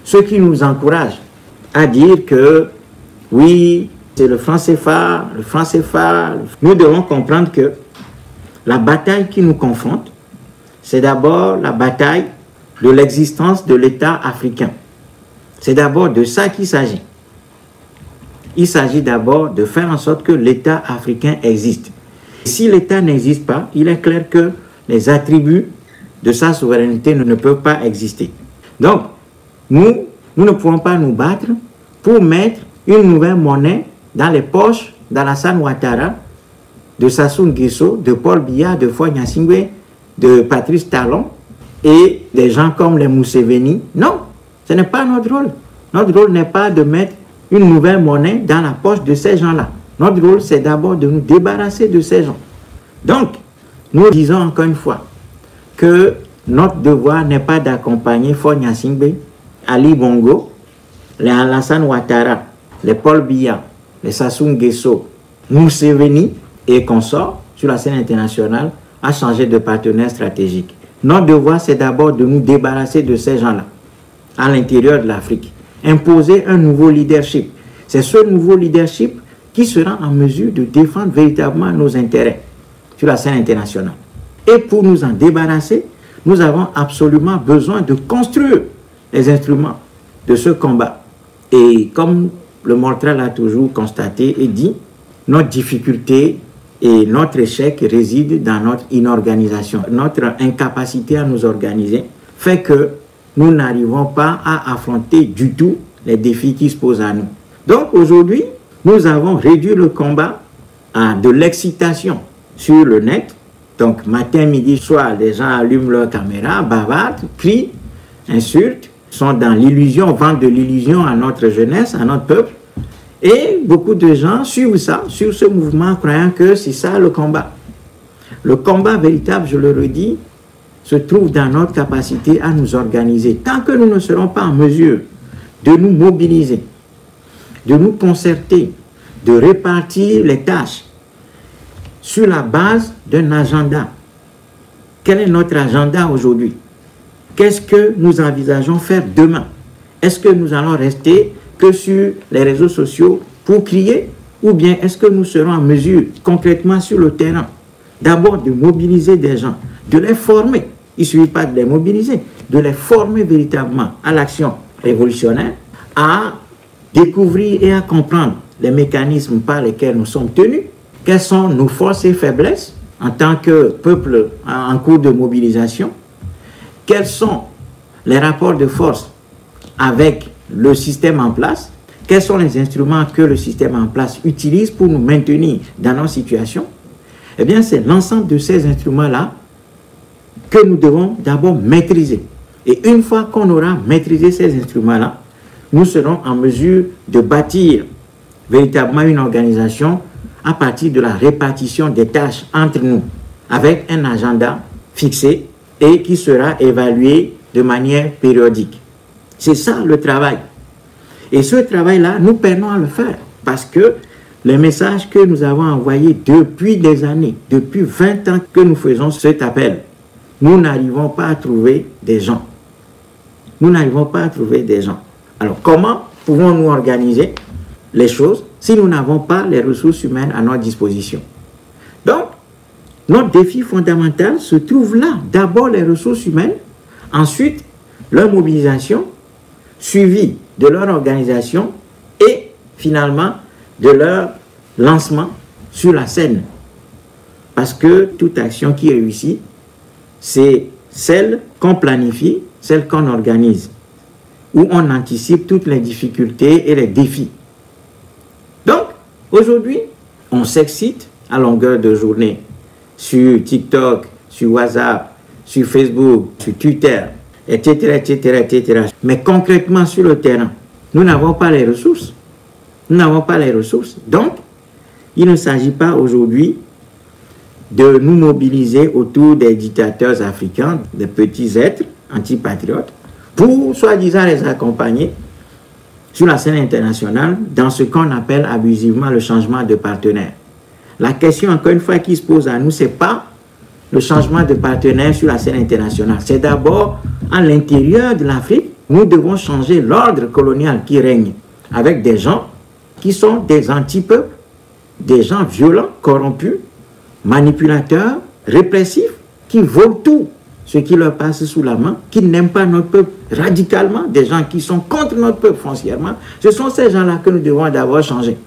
ce qui nous encourage à dire que oui, c'est le franc CFA, le franc CFA. Nous devons comprendre que la bataille qui nous confronte, c'est d'abord la bataille de l'existence de l'État africain. C'est d'abord de ça qu'il s'agit. Il s'agit d'abord de faire en sorte que l'État africain existe. Si l'État n'existe pas, il est clair que les attributs de sa souveraineté ne peuvent pas exister. Donc, nous ne pouvons pas nous battre pour mettre une nouvelle monnaie dans les poches d'Alassane Ouattara, de Sassou Nguesso, de Paul Biya, de Faure Gnassingbé, de Patrice Talon et des gens comme les Museveni. Non, ce n'est pas notre rôle. Notre rôle n'est pas de mettre une nouvelle monnaie dans la poche de ces gens-là. Notre rôle, c'est d'abord de nous débarrasser de ces gens. Donc, nous disons encore une fois que notre devoir n'est pas d'accompagner Faure Gnassingbé, Ali Bongo, les Alassane Ouattara, les Paul Biya, les Sassou Nguesso, Museveni et consorts sur la scène internationale à changer de partenaire stratégique. Notre devoir, c'est d'abord de nous débarrasser de ces gens-là à l'intérieur de l'Afrique. Imposer un nouveau leadership. C'est ce nouveau leadership qui sera en mesure de défendre véritablement nos intérêts sur la scène internationale. Et pour nous en débarrasser, nous avons absolument besoin de construire les instruments de ce combat. Et comme le Mortral a toujours constaté et dit, notre difficulté et notre échec résident dans notre inorganisation. Notre incapacité à nous organiser fait que nous n'arrivons pas à affronter du tout les défis qui se posent à nous. Donc aujourd'hui, nous avons réduit le combat à de l'excitation sur le net. Donc matin, midi, soir, les gens allument leur caméra, bavardent, crient, insultent, sont dans l'illusion, vendent de l'illusion à notre jeunesse, à notre peuple. Et beaucoup de gens suivent ça, suivent ce mouvement, croyant que c'est ça le combat. Le combat véritable, je le redis, se trouve dans notre capacité à nous organiser. Tant que nous ne serons pas en mesure de nous mobiliser, de nous concerter, de répartir les tâches sur la base d'un agenda. Quel est notre agenda aujourd'hui? Qu'est-ce que nous envisageons faire demain? Est-ce que nous allons rester que sur les réseaux sociaux pour crier, ou bien est-ce que nous serons en mesure concrètement sur le terrain d'abord de mobiliser des gens, de les former? Il ne suffit pas de les mobiliser, de les former véritablement à l'action révolutionnaire, à découvrir et à comprendre les mécanismes par lesquels nous sommes tenus, quelles sont nos forces et faiblesses en tant que peuple en cours de mobilisation, quels sont les rapports de force avec le système en place, quels sont les instruments que le système en place utilise pour nous maintenir dans nos situations. Eh bien, c'est l'ensemble de ces instruments-là que nous devons d'abord maîtriser. Et une fois qu'on aura maîtrisé ces instruments-là, nous serons en mesure de bâtir véritablement une organisation à partir de la répartition des tâches entre nous, avec un agenda fixé et qui sera évalué de manière périodique. C'est ça le travail. Et ce travail-là, nous peinons à le faire parce que les messages que nous avons envoyés depuis des années, depuis 20 ans que nous faisons cet appel, nous n'arrivons pas à trouver des gens. Nous n'arrivons pas à trouver des gens. Alors, comment pouvons-nous organiser les choses si nous n'avons pas les ressources humaines à notre disposition? Donc, notre défi fondamental se trouve là. D'abord, les ressources humaines, ensuite, leur mobilisation, suivi de leur organisation et finalement de leur lancement sur la scène. Parce que toute action qui réussit, c'est celle qu'on planifie, celle qu'on organise, où on anticipe toutes les difficultés et les défis. Donc, aujourd'hui, on s'excite à longueur de journée sur TikTok, sur WhatsApp, sur Facebook, sur Twitter, etc., etc., etc. Mais concrètement, sur le terrain, nous n'avons pas les ressources. Nous n'avons pas les ressources. Donc, il ne s'agit pas aujourd'hui de nous mobiliser autour des dictateurs africains, des petits êtres antipatriotes, pour soi-disant les accompagner sur la scène internationale dans ce qu'on appelle abusivement le changement de partenaire. La question, encore une fois, qui se pose à nous, ce n'est pas le changement de partenaire sur la scène internationale. C'est d'abord à l'intérieur de l'Afrique, nous devons changer l'ordre colonial qui règne avec des gens qui sont des anti-peuples, des gens violents, corrompus, manipulateurs, répressifs, qui volent tout ce qui leur passe sous la main, qui n'aiment pas notre peuple radicalement, des gens qui sont contre notre peuple foncièrement. Ce sont ces gens-là que nous devons d'abord changer.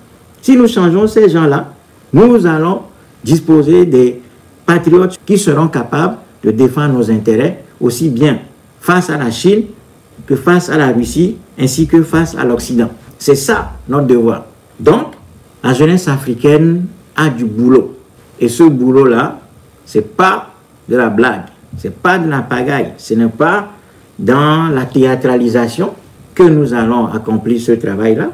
Si nous changeons ces gens-là, nous allons disposer des patriotes qui seront capables de défendre nos intérêts, aussi bien face à la Chine que face à la Russie, ainsi que face à l'Occident. C'est ça notre devoir. Donc, la jeunesse africaine a du boulot. Et ce boulot-là, ce n'est pas de la blague, ce n'est pas de la pagaille, ce n'est pas dans la théâtralisation que nous allons accomplir ce travail-là.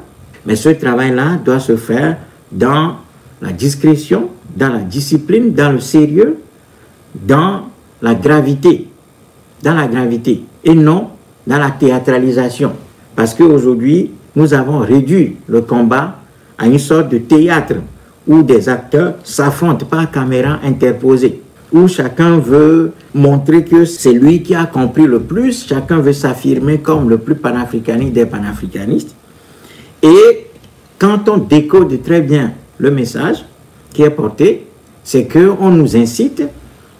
Mais ce travail-là doit se faire dans la discrétion, dans la discipline, dans le sérieux, dans la gravité. Dans la gravité et non dans la théâtralisation. Parce qu'aujourd'hui, nous avons réduit le combat à une sorte de théâtre où des acteurs s'affrontent par caméra interposée, où chacun veut montrer que c'est lui qui a compris le plus, chacun veut s'affirmer comme le plus panafricaniste des panafricanistes. Et quand on décode très bien le message qui est porté, c'est qu'on nous incite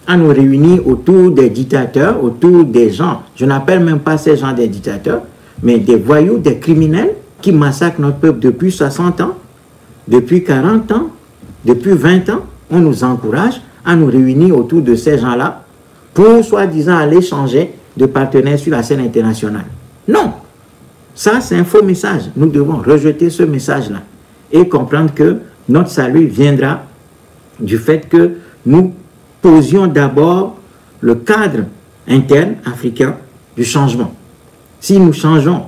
à nous réunir autour des dictateurs, autour des gens, je n'appelle même pas ces gens des dictateurs, mais des voyous, des criminels qui massacrent notre peuple depuis 60 ans, depuis 40 ans, depuis 20 ans. On nous encourage à nous réunir autour de ces gens-là pour soi-disant aller changer de partenaire sur la scène internationale. Non, ça c'est un faux message. Nous devons rejeter ce message-là et comprendre que notre salut viendra du fait que nous posions d'abord le cadre interne africain du changement. Si nous changeons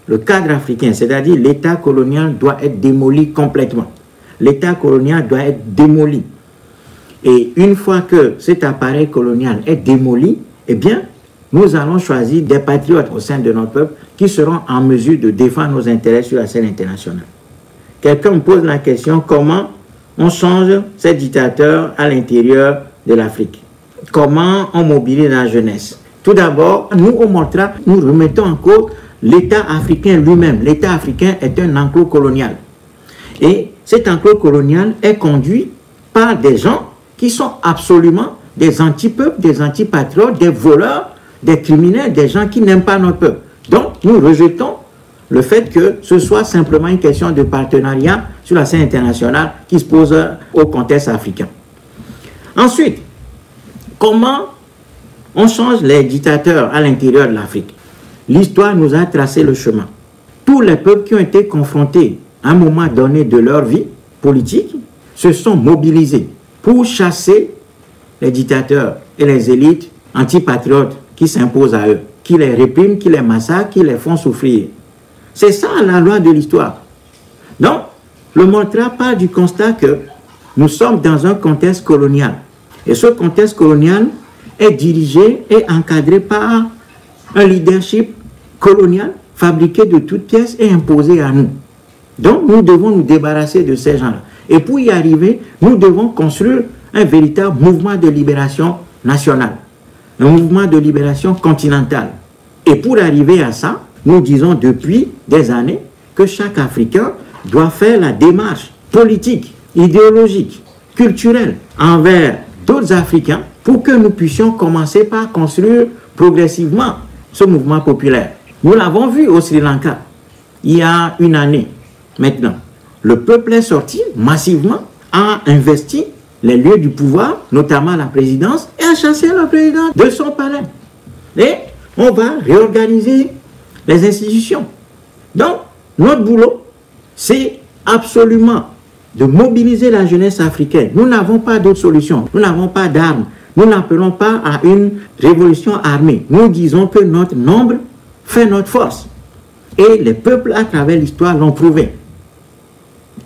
le cadre africain, c'est-à-dire l'État colonial doit être démoli complètement. L'État colonial doit être démoli. Et une fois que cet appareil colonial est démoli, eh bien, nous allons choisir des patriotes au sein de notre peuple qui seront en mesure de défendre nos intérêts sur la scène internationale. Quelqu'un me pose la question, comment on change ces dictateurs à l'intérieur de l'Afrique? Comment on mobilise la jeunesse? Tout d'abord, nous, au Montra, nous remettons en cause l'État africain lui-même. L'État africain est un enclos colonial. Et cet enclos colonial est conduit par des gens qui sont absolument des anti-peuples, des anti-patriotes, des voleurs, des criminels, des gens qui n'aiment pas notre peuple. Donc, nous rejetons le fait que ce soit simplement une question de partenariat sur la scène internationale qui se pose au contexte africain. Ensuite, comment on change les dictateurs à l'intérieur de l'Afrique? L'histoire nous a tracé le chemin. Tous les peuples qui ont été confrontés à un moment donné de leur vie politique se sont mobilisés pour chasser les dictateurs et les élites antipatriotes qui s'imposent à eux, qui les répriment, qui les massacrent, qui les font souffrir. C'est ça la loi de l'histoire. Donc, le Montra part du constat que nous sommes dans un contexte colonial. Et ce contexte colonial est dirigé et encadré par un leadership colonial fabriqué de toutes pièces et imposé à nous. Donc, nous devons nous débarrasser de ces gens-là. Et pour y arriver, nous devons construire un véritable mouvement de libération nationale, un mouvement de libération continentale. Et pour arriver à ça, nous disons depuis des années que chaque Africain doit faire la démarche politique, idéologique, culturelle envers d'autres Africains pour que nous puissions commencer par construire progressivement ce mouvement populaire. Nous l'avons vu au Sri Lanka il y a une année maintenant. Le peuple est sorti massivement, a investi les lieux du pouvoir, notamment la présidence, et a chassé le président de son palais. Et on va réorganiser les institutions. Donc, notre boulot, c'est absolument de mobiliser la jeunesse africaine. Nous n'avons pas d'autre solution. Nous n'avons pas d'armes. Nous n'appelons pas à une révolution armée. Nous disons que notre nombre fait notre force. Et les peuples à travers l'histoire l'ont prouvé.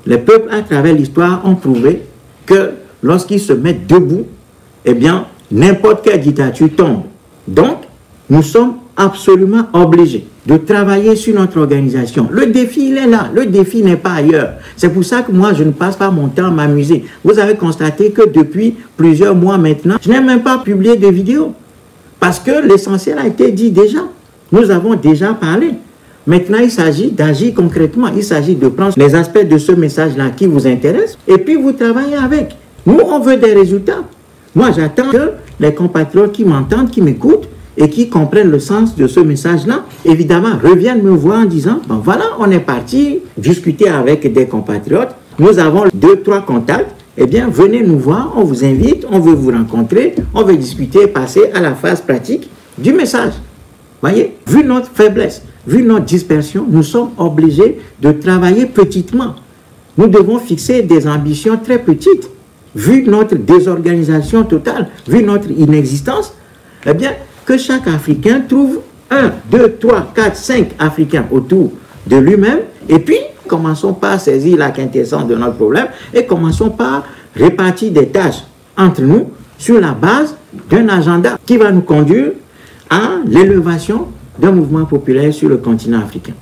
Les peuples à travers l'histoire ont prouvé que lorsqu'ils se mettent debout, eh bien, n'importe quelle dictature tombe. Donc, nous sommes absolument obligés de travailler sur notre organisation. Le défi, il est là. Le défi n'est pas ailleurs. C'est pour ça que moi, je ne passe pas mon temps à m'amuser. Vous avez constaté que depuis plusieurs mois maintenant, je n'ai même pas publié de vidéos. Parce que l'essentiel a été dit déjà. Nous avons déjà parlé. Maintenant, il s'agit d'agir concrètement. Il s'agit de prendre les aspects de ce message-là qui vous intéressent et puis vous travaillez avec. Nous, on veut des résultats. Moi, j'attends que les compatriotes qui m'entendent, qui m'écoutent et qui comprennent le sens de ce message-là, évidemment, reviennent me voir en disant, bon voilà, on est parti discuter avec des compatriotes. Nous avons 2, 3 contacts. Eh bien, venez nous voir, on vous invite, on veut vous rencontrer, on veut discuter, passer à la phase pratique du message. Voyez, vu notre faiblesse, vu notre dispersion, nous sommes obligés de travailler petitement. Nous devons fixer des ambitions très petites. Vu notre désorganisation totale, vu notre inexistence, eh bien, que chaque Africain trouve 1, 2, 3, 4, 5 Africains autour de lui-même, et puis, commençons par saisir la quintessence de notre problème, et commençons par répartir des tâches entre nous sur la base d'un agenda qui va nous conduire à l'élévation d'un mouvement populaire sur le continent africain.